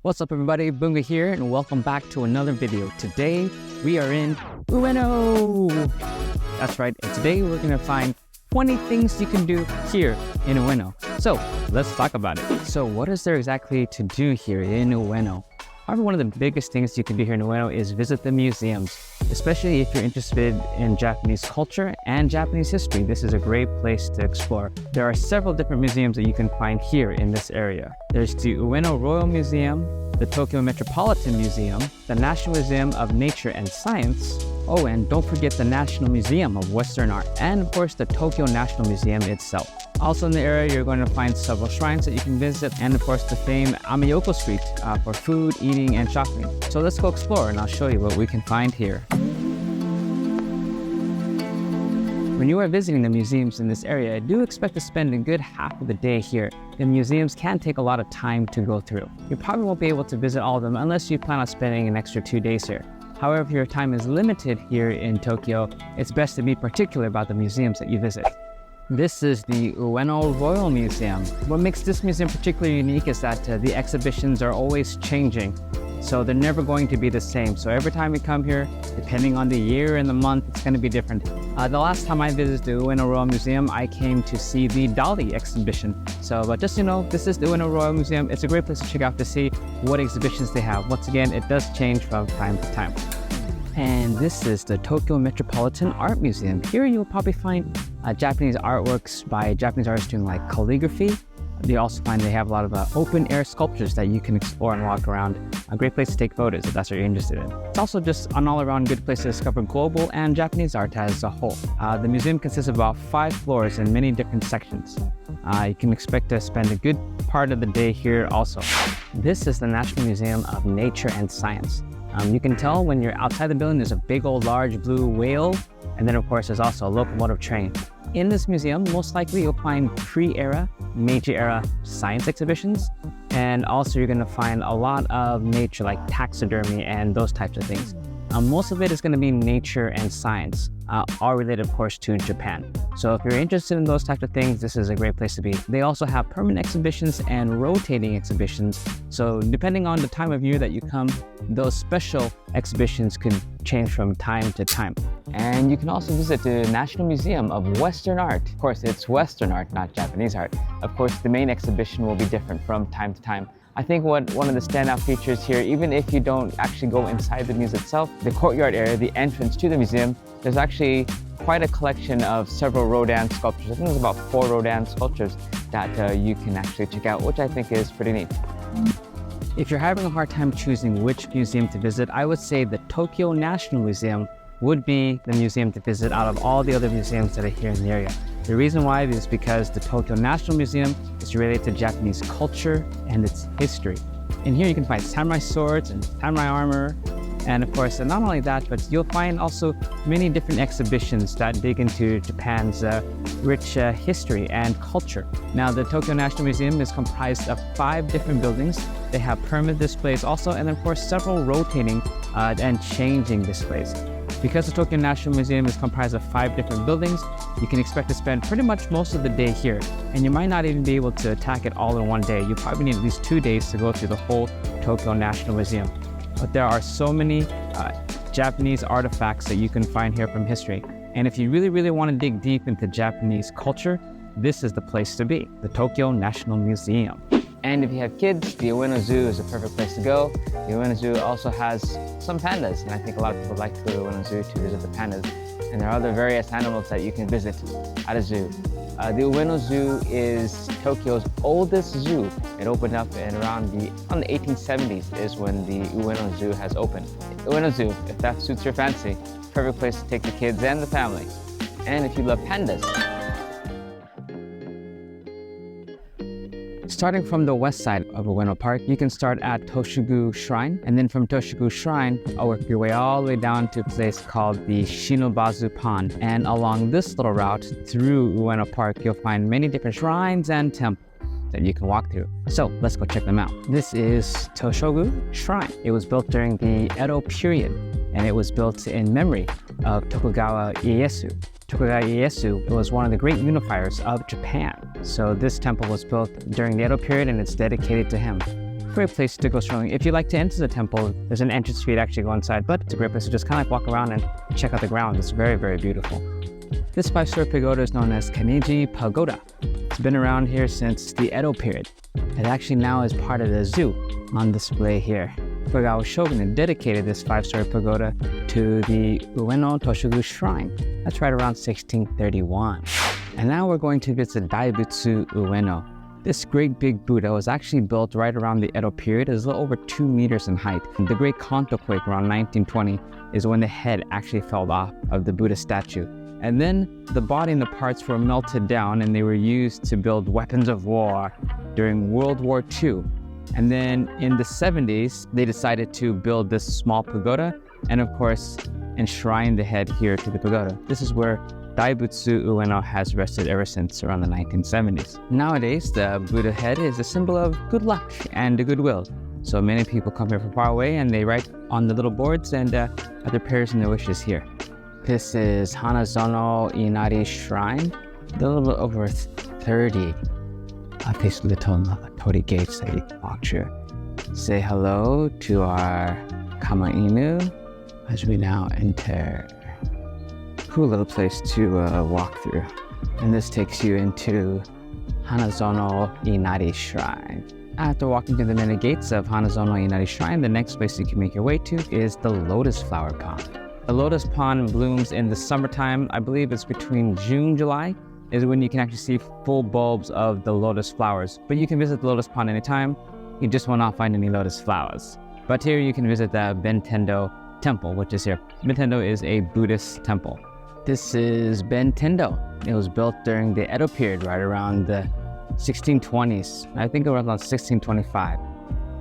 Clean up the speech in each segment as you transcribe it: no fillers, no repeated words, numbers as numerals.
What's up everybody, Bunga here and welcome back to another video. Today we are in Ueno! That's right, and today we're going to find 20 things you can do here in Ueno. So let's talk about it. So what is there exactly to do here in Ueno? Probably one of the biggest things you can do here in Ueno is visit the museums, especially if you're interested in Japanese culture and Japanese history. This is a great place to explore. There are several different museums that you can find here in this area. There's the Ueno Royal Museum, the Tokyo Metropolitan Museum, the National Museum of Nature and Science, oh, and don't forget the National Museum of Western Art, and of course the Tokyo National Museum itself. Also in the area, you're going to find several shrines that you can visit, and of course the famed Ameyoko Street for food, eating, and shopping. So let's go explore and I'll show you what we can find here. When you are visiting the museums in this area, do expect to spend a good half of the day here. The museums can take a lot of time to go through. You probably won't be able to visit all of them unless you plan on spending an extra 2 days here. However, if your time is limited here in Tokyo, it's best to be particular about the museums that you visit. This is the Ueno Royal Museum. What makes this museum particularly unique is that the exhibitions are always changing. So they're never going to be the same. So every time you come here, depending on the year and the month, it's going to be different. The last time I visited the Ueno Royal Museum, I came to see the Dolly exhibition. So but just so you know, this is the Ueno Royal Museum. It's a great place to check out to see what exhibitions they have. Once again, it does change from time to time. And this is the Tokyo Metropolitan Art Museum. Here you'll probably find Japanese artworks by Japanese artists doing like calligraphy. You also find they have a lot of open air sculptures that you can explore and walk around. A great place to take photos if that's what you're interested in. It's also just an all-around good place to discover global and Japanese art as a whole. The museum consists of about 5 floors and many different sections. You can expect to spend a good part of the day here also. This is the National Museum of Nature and Science. You can tell when you're outside the building, there's a big old large blue whale, and then of course there's also a locomotive train. In this museum, most likely you'll find pre-era, Meiji-era science exhibitions, and also you're going to find a lot of nature like taxidermy and those types of things. Most of it is going to be nature and science, all related of course to Japan. So if you're interested in those types of things, this is a great place to be. They also have permanent exhibitions and rotating exhibitions. So depending on the time of year that you come, those special exhibitions could change from time to time. And you can also visit the National Museum of Western Art. Of course, it's Western art, not Japanese art. Of course, the main exhibition will be different from time to time. I think one of the standout features here, even if you don't actually go inside the museum itself, the courtyard area, the entrance to the museum, there's actually quite a collection of several Rodin sculptures. I think there's about 4 Rodin sculptures that you can actually check out, which I think is pretty neat. If you're having a hard time choosing which museum to visit, I would say the Tokyo National Museum would be the museum to visit out of all the other museums that are here in the area. The reason why is because the Tokyo National Museum is related to Japanese culture and its history. In here you can find samurai swords and samurai armor, and of course, not only that, but you'll find also many different exhibitions that dig into Japan's rich history and culture. Now, the Tokyo National Museum is comprised of 5 different buildings. They have permanent displays also, and of course, several rotating and changing displays. Because the Tokyo National Museum is comprised of 5 different buildings, you can expect to spend pretty much most of the day here. And you might not even be able to attack it all in one day. You probably need at least 2 days to go through the whole Tokyo National Museum. But there are so many Japanese artifacts that you can find here from history. And if you really want to dig deep into Japanese culture, this is the place to be, the Tokyo National Museum. And if you have kids, the Ueno Zoo is a perfect place to go. The Ueno Zoo also has some pandas, and I think a lot of people like to go to the Ueno Zoo to visit the pandas. And there are other various animals that you can visit at a zoo. The Ueno Zoo is Tokyo's oldest zoo. It opened up in around the 1870s is when the Ueno Zoo has opened. Ueno Zoo, if that suits your fancy, perfect place to take the kids and the family. And if you love pandas. Starting from the west side of Ueno Park, you can start at Toshigu Shrine, and then from Toshigu Shrine, I'll work your way all the way down to a place called the Shinobazu Pond. And along this little route through Ueno Park, you'll find many different shrines and temples that you can walk through. So let's go check them out. This is Toshogu Shrine. It was built during the Edo period, and it was built in memory of Tokugawa Ieyasu. Tokugawa Ieyasu was one of the great unifiers of Japan. So this temple was built during the Edo period and it's dedicated to him. Great place to go strolling. If you like to enter the temple, there's an entrance fee to actually go inside, but it's a great place to just kind of like walk around and check out the grounds. It's very, very beautiful. This 5-story pagoda is known as Kaniji Pagoda. It's been around here since the Edo period. It actually now is part of the zoo on display here. Tokugawa Shogun dedicated this 5-story pagoda to the Ueno Toshugu Shrine. That's right around 1631. And now we're going to visit Daibutsu Ueno. This great big Buddha was actually built right around the Edo period. It's a little over 2 meters in height. The Great Kanto quake around 1920 is when the head actually fell off of the Buddha statue. And then the body and the parts were melted down and they were used to build weapons of war during World War II. And then in the 70s, they decided to build this small pagoda and of course, enshrine the head here to the pagoda. This is where Daibutsu Ueno has rested ever since around the 1970s. Nowadays, the Buddha head is a symbol of good luck and goodwill. So many people come here from far away and they write on the little boards and other prayers and their wishes here. This is Hanazono Inari Shrine. A little bit over 30 of these little torii gates that you can walk through. Say hello to our Kama Inu as we now enter. Cool little place to walk through. And this takes you into Hanazono Inari Shrine. After walking through the many gates of Hanazono Inari Shrine, the next place you can make your way to is the Lotus Flower Pond. The Lotus Pond blooms in the summertime. I believe it's between June, July is when you can actually see full bulbs of the lotus flowers. But you can visit the Lotus Pond anytime. You just will not find any lotus flowers. But here you can visit the Bentendo Temple, which is here. Bentendo is a Buddhist temple. This is Bentendo. It was built during the Edo period, right around the 1620s. I think around 1625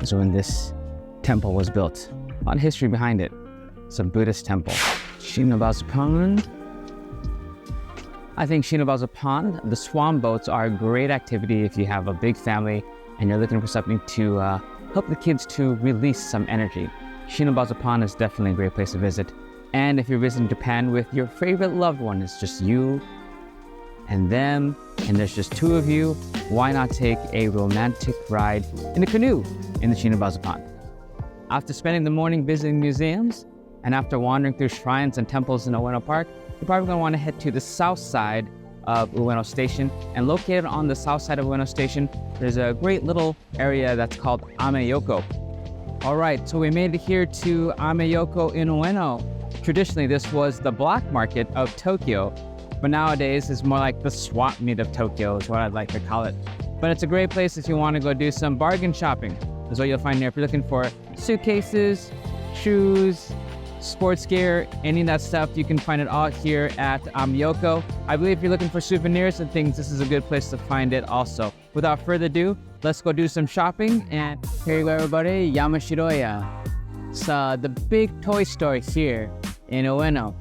is when this temple was built. A lot of history behind it. It's a Buddhist temple. Shinobazu Pond. I think Shinobazu Pond, the swan boats are a great activity if you have a big family and you're looking for something to help the kids to release some energy. Shinobazu Pond is definitely a great place to visit. And if you're visiting Japan with your favorite loved one, it's just you and them, and there's just two of you, why not take a romantic ride in a canoe in the Shinobazu Pond? After spending the morning visiting museums, and after wandering through shrines and temples in Ueno Park, you're probably going to want to head to the south side of Ueno Station. And located on the south side of Ueno Station, there's a great little area that's called Ameyoko. All right, so we made it here to Ameyoko in Ueno. Traditionally, this was the black market of Tokyo, but nowadays it's more like the swap meet of Tokyo is what I'd like to call it. But it's a great place if you want to go do some bargain shopping. That's what you'll find here if you're looking for suitcases, shoes, sports gear, any of that stuff. You can find it all here at Ameyoko. I believe if you're looking for souvenirs and things, this is a good place to find it also. Without further ado, let's go do some shopping. And here you go, everybody, Yamashiroya. It's the big toy store here in Ueno.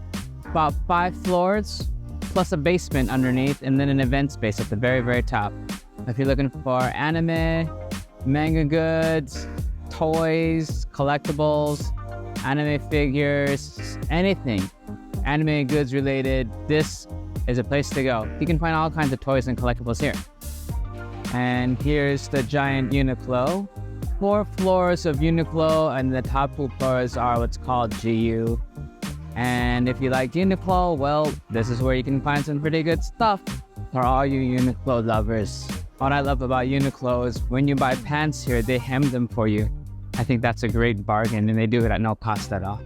About 5 floors, plus a basement underneath, and then an event space at the very, very top. If you're looking for anime, manga goods, toys, collectibles, anime figures, anything anime goods related, this is a place to go. You can find all kinds of toys and collectibles here. And here's the giant Uniqlo. 4 floors of Uniqlo, and the top 2 floors are what's called GU. And if you like Uniqlo, well, this is where you can find some pretty good stuff for all you Uniqlo lovers. What I love about Uniqlo is when you buy pants here, they hem them for you. I think that's a great bargain, and they do it at no cost at all.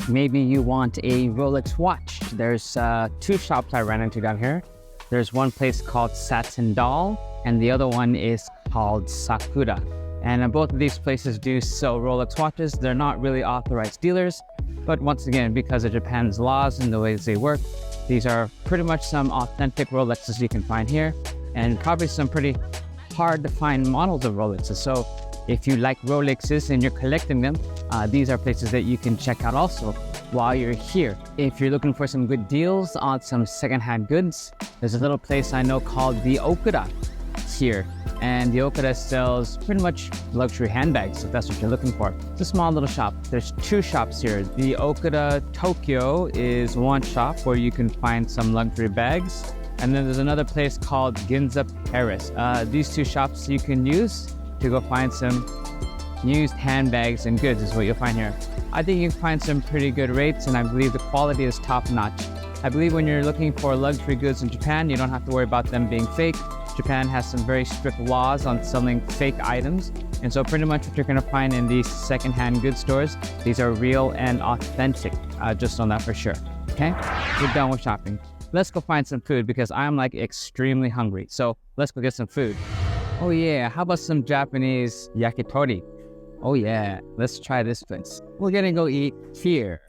Maybe you want a Rolex watch. There's 2 shops I ran into down here. There's one place called Satin Doll, and the other one is called Sakura. And both of these places do sell Rolex watches. They're not really authorized dealers, but once again, because of Japan's laws and the ways they work, these are pretty much some authentic Rolexes you can find here, and probably some pretty hard to find models of Rolexes. So if you like Rolexes and you're collecting them, these are places that you can check out also while you're here. If you're looking for some good deals on some secondhand goods, there's a little place I know called the Okura here. And the Okura sells pretty much luxury handbags, if that's what you're looking for. It's a small little shop. There's 2 shops here. The Okura Tokyo is one shop where you can find some luxury bags. And then there's another place called Ginza Paris. These 2 shops you can use to go find some Used handbags and goods is what you'll find here. I think you can find some pretty good rates, and I believe the quality is top-notch. I believe when you're looking for luxury goods in Japan, you don't have to worry about them being fake. Japan has some very strict laws on selling fake items, and so pretty much what you're going to find in these secondhand goods stores, these are real and authentic. Just know that for sure. Okay, we're done with shopping. Let's go find some food because I'm like extremely hungry. So let's go get some food. Oh yeah, how about some Japanese yakitori? Oh yeah, let's try this place. We're gonna go eat here.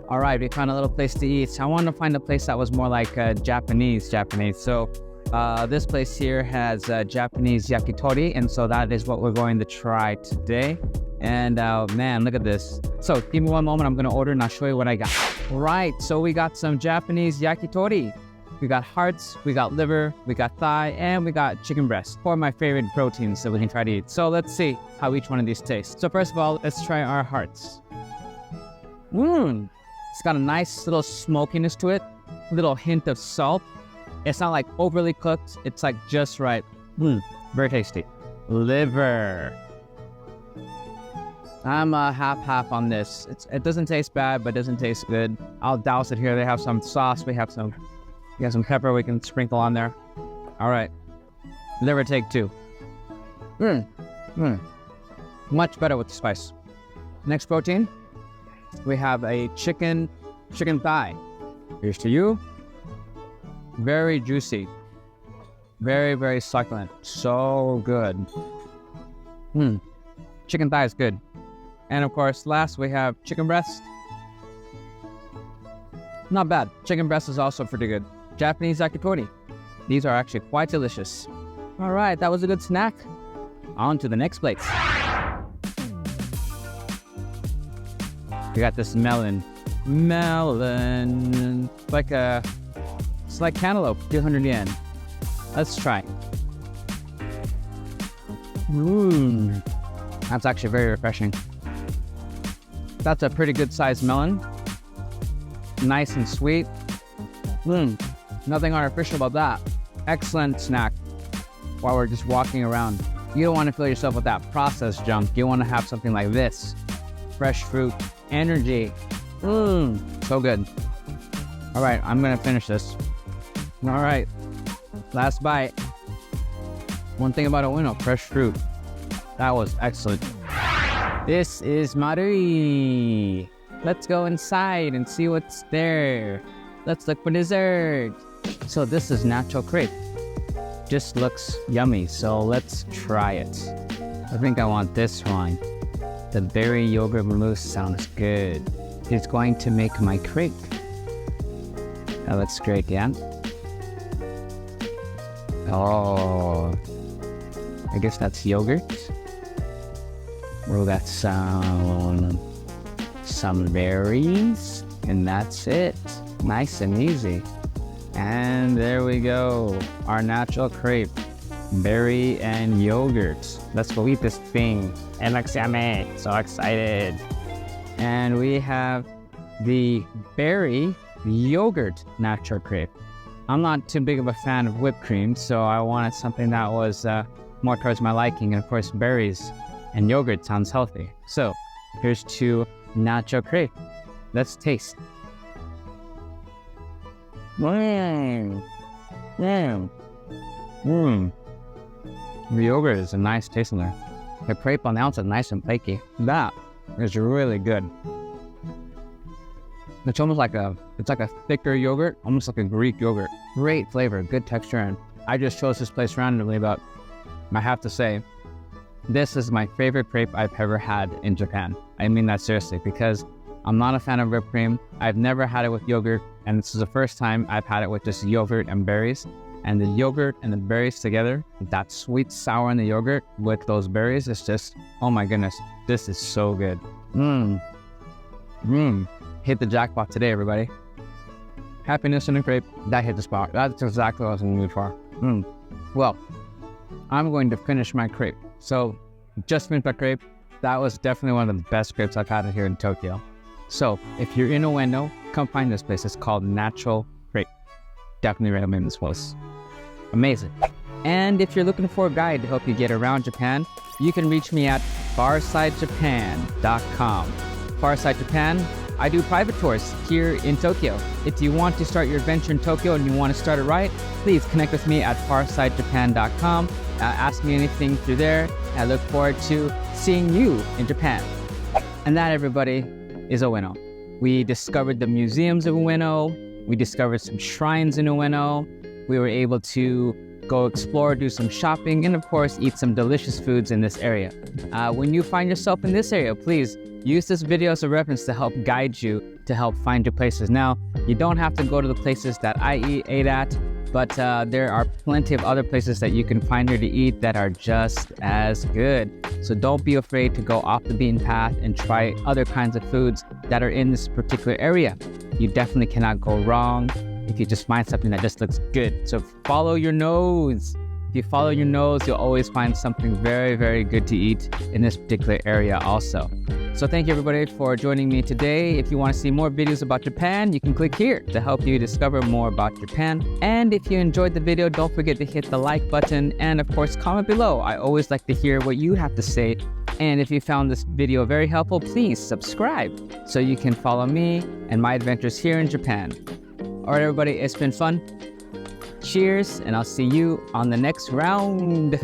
All right, we found a little place to eat. So I wanted to find a place that was more like Japanese. So this place here has Japanese yakitori, and so that is what we're going to try today. And man, look at this. So give me one moment, I'm gonna order and I'll show you what I got. Right, so we got some Japanese yakitori. We got hearts, we got liver, we got thigh, and we got chicken breast. Four of my favorite proteins that we can try to eat. So let's see how each one of these tastes. So first of all, let's try our hearts. It's got a nice little smokiness to it, a little hint of salt. It's not like overly cooked, it's like just right. Very tasty. Liver. I'm half on this. It doesn't taste bad, but it doesn't taste good. I'll douse it here. They have some sauce. We have some pepper we can sprinkle on there. All right. Liver take 2. Much better with the spice. Next protein, we have a chicken thigh. Here's to you. Very juicy. Very, very succulent. So good. Chicken thigh is good. And of course, last we have chicken breast. Not bad. Chicken breast is also pretty good. Japanese yakitori. These are actually quite delicious. All right, that was a good snack. On to the next plate. We got this melon. It's like cantaloupe, 200 yen. Let's try. That's actually very refreshing. That's a pretty good sized melon. Nice and sweet. Nothing artificial about that. Excellent snack while we're just walking around. You don't want to fill yourself with that processed junk. You want to have something like this. Fresh fruit, energy. So good. All right, I'm gonna finish this. All right, last bite. One thing about Ueno, fresh fruit. That was excellent. This is Marui. Let's go inside and see what's there. Let's look for dessert. So this is natural crepe. Just looks yummy, so let's try it. I think I want this one. The berry yogurt mousse sounds good. It's going to make my crepe. That looks great, yeah? Oh, I guess that's yogurt. We'll got some berries, and that's it. Nice and easy. And there we go, our natural crepe, berry and yogurt. Let's go eat this thing. It looks yummy, so excited. And we have the berry yogurt natural crepe. I'm not too big of a fan of whipped cream, so I wanted something that was more towards my liking. And of course, berries and yogurt sounds healthy. So here's to nacho crepe. Let's taste. The yogurt is a nice taste in there. The crepe on the outside is nice and flaky. That is really good. It's almost like a thicker yogurt, almost like a Greek yogurt. Great flavor, good texture, and I just chose this place randomly, but I have to say, this is my favorite crepe I've ever had in Japan. I mean that seriously, because I'm not a fan of whipped cream. I've never had it with yogurt, and this is the first time I've had it with just yogurt and berries. And the yogurt and the berries together, that sweet sour in the yogurt with those berries, it's just, oh my goodness, this is so good. Hit the jackpot today, everybody. Happiness in a crepe, that hit the spot. That's exactly what I was in the mood for. Well, I'm going to finish my crepe. So, just finished my crepe. That was definitely one of the best crepes I've had here in Tokyo. So, if you're in Ueno, come find this place. It's called Natural Crepe. Definitely recommend this place. Amazing. And if you're looking for a guide to help you get around Japan, you can reach me at farsidejapan.com. Farside Japan, I do private tours here in Tokyo. If you want to start your adventure in Tokyo and you want to start it right, please connect with me at farsidejapan.com. Ask me anything through there. I look forward to seeing you in Japan. And that, everybody, is Ueno. We discovered the museums of Ueno. We discovered some shrines in Ueno. We were able to go explore, do some shopping, and of course, eat some delicious foods in this area. When you find yourself in this area, please use this video as a reference to help guide you to help find your places. Now, you don't have to go to the places that I ate at, but there are plenty of other places that you can find here to eat that are just as good. So don't be afraid to go off the beaten path and try other kinds of foods that are in this particular area. You definitely cannot go wrong if you just find something that just looks good. So follow your nose. If you follow your nose, you'll always find something very, very good to eat in this particular area also. So thank you everybody for joining me today. If you want to see more videos about Japan, you can click here to help you discover more about Japan. And if you enjoyed the video, don't forget to hit the like button and of course comment below. I always like to hear what you have to say. And if you found this video very helpful, please subscribe so you can follow me and my adventures here in Japan. All right, everybody, it's been fun. Cheers, and I'll see you on the next round.